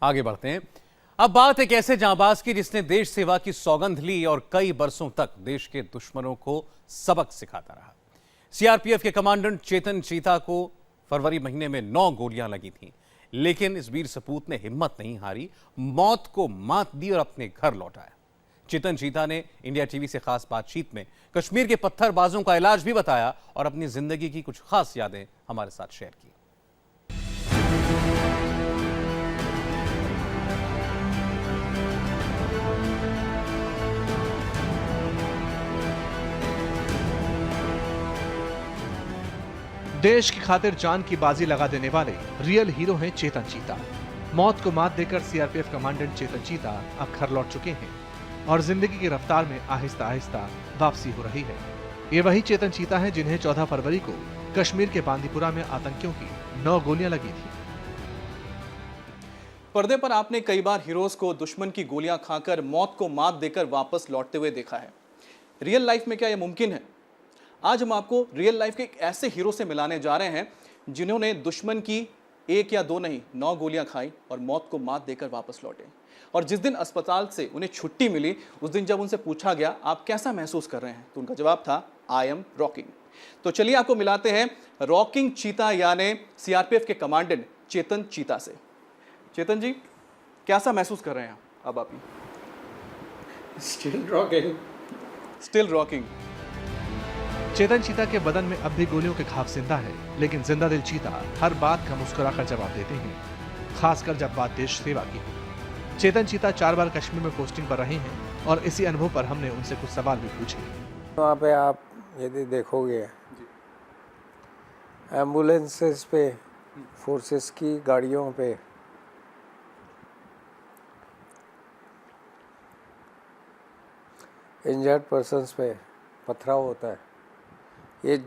आगे बढ़ते हैं। अब बात एक ऐसे जांबाज की जिसने देश सेवा की सौगंध ली और कई बरसों तक देश के दुश्मनों को सबक सिखाता रहा। सीआरपीएफ के कमांडेंट चेतन चीता को फरवरी महीने में 9 गोलियां लगी थीं, लेकिन इस वीर सपूत ने हिम्मत नहीं हारी, मौत को मात दी और अपने घर लौट आया। चेतन चीता ने इंडिया टीवी से खास बातचीत में कश्मीर के पत्थरबाजों का इलाज भी बताया और अपनी जिंदगी की कुछ खास यादें हमारे साथ शेयर की। देश की खातिर जान की बाजी लगा देने वाले रियल हीरो हैं चेतन चीता। मौत को मात देकर सीआरपीएफ कमांडेंट चेतन चीता अब घर लौट चुके हैं और जिंदगी की रफ्तार में आहिस्ता आहिस्ता वापसी हो रही है। ये वही चेतन चीता हैं जिन्हें 14 फरवरी को कश्मीर के बांदीपुरा में आतंकियों की 9 गोलियां लगी थी। पर्दे पर आपने कई बार हीरोज को दुश्मन की गोलियां खाकर मौत को मात देकर वापस लौटते हुए देखा है। रियल लाइफ में क्या यह मुमकिन है? आज हम आपको रियल लाइफ के एक ऐसे हीरो से मिलाने जा रहे हैं जिन्होंने दुश्मन की 1 या 2 नहीं 9 गोलियां खाई और मौत को मात देकर वापस लौटे। और जिस दिन अस्पताल से उन्हें छुट्टी मिली, उस दिन जब उनसे पूछा गया आप कैसा महसूस कर रहे हैं, तो उनका जवाब था आई एम रॉकिंग। तो चलिए आपको मिलाते हैं रॉकिंग चीता यानी सीआरपीएफ के कमांडेंट चेतन चीता से। चेतन जी, कैसा महसूस कर रहे हैं अब आप? Still rocking. चेतन चीता के बदन में अब भी गोलियों के घाव जिंदा है, लेकिन जिंदा दिल चीता हर बात का मुस्कुराकर जवाब देते हैं, खासकर जब बात देश सेवा की हो। चेतन चीता 4 बार कश्मीर में पोस्टिंग पर रहे हैं और इसी अनुभव पर हमने उनसे कुछ सवाल भी पूछे। वहाँ पे आप यदि देखोगे एम्बुलेंसेस पे, फोर्सेस की गाड़ियों पे इंजर्ड पर्सन्स पे पथराव होता है, ये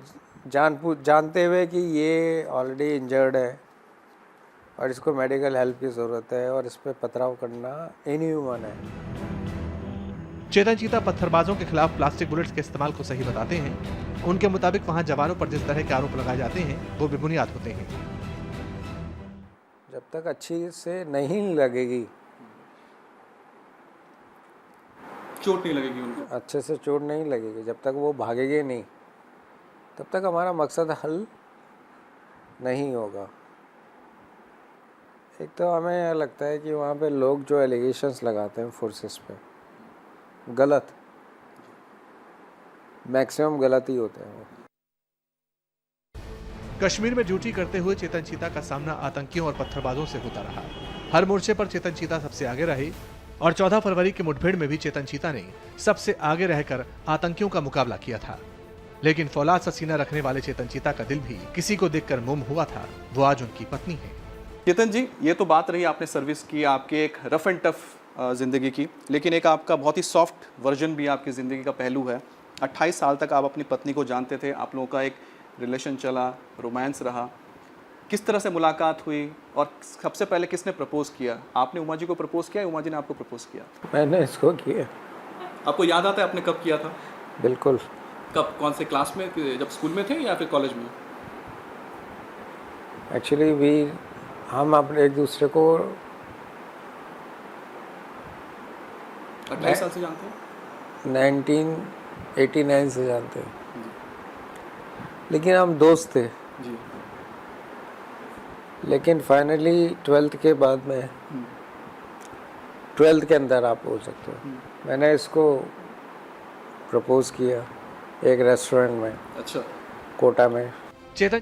जानते हुए कि ये ऑलरेडी इंजर्ड है और इसको मेडिकल हेल्प की ज़रूरत है और इस पर पथराव करना इनह्यूमन है। चेतन चीता पत्थरबाजों के खिलाफ प्लास्टिक बुलेट्स के इस्तेमाल को सही बताते हैं। उनके मुताबिक वहां जवानों पर जिस तरह के आरोप लगाए जाते हैं वो बेबुनियाद होते हैं। जब तक अच्छी से नहीं लगेगी, चोट नहीं लगेगी उनको, अच्छे से चोट नहीं लगेगी, जब तक वो भागेंगे नहीं, तब तक हमारा मकसद हल नहीं होगा। एक तो हमें यह लगता है कि वहाँ पे लोग जो एलिगेशंस लगाते हैं फोर्सेस पे, गलत, मैक्सिमम गलत ही होते हैं। कश्मीर में ड्यूटी करते हुए चेतन चीता का सामना आतंकियों और पत्थरबाजों से होता रहा। हर मोर्चे पर चेतन चीता सबसे आगे रहे और 14 फरवरी की मुठभेड़ में भी चेतन चीता ने सबसे आगे रहकर आतंकियों का मुकाबला किया था। लेकिन फौलाद सा सीना रखने वाले चेतन चीता का दिल भी किसी को देखकर मोम हुआ था। वो आज उनकी पत्नी है। चेतन जी, ये तो बात रही आपने सर्विस की, आपके एक रफ एंड टफ जिंदगी की, लेकिन एक आपका बहुत ही सॉफ्ट वर्जन भी आपकी ज़िंदगी का पहलू है। 28 साल तक आप अपनी पत्नी को जानते थे, आप लोगों का एक रिलेशन चला, रोमांस रहा। किस तरह से मुलाकात हुई और सबसे पहले किसने प्रपोज किया? आपने उमा जी को प्रपोज किया या उमा जी ने आपको प्रपोज किया? मैंने इसको किया। आपको याद आता है आपने कब किया था? बिल्कुल। कब, कौन से क्लास में, जब स्कूल में थे या फिर कॉलेज में? एक्चुअली हम अपने एक दूसरे को 28 साल से जानते हैं? 1989 से जानते हैं, लेकिन हम दोस्त थे जी। लेकिन फाइनली 12th के बाद में, 12th के अंदर आप बोल सकते हो, मैंने इसको प्रपोज किया एक रेस्टोरेंट में। अच्छा। कोटा में। चेतन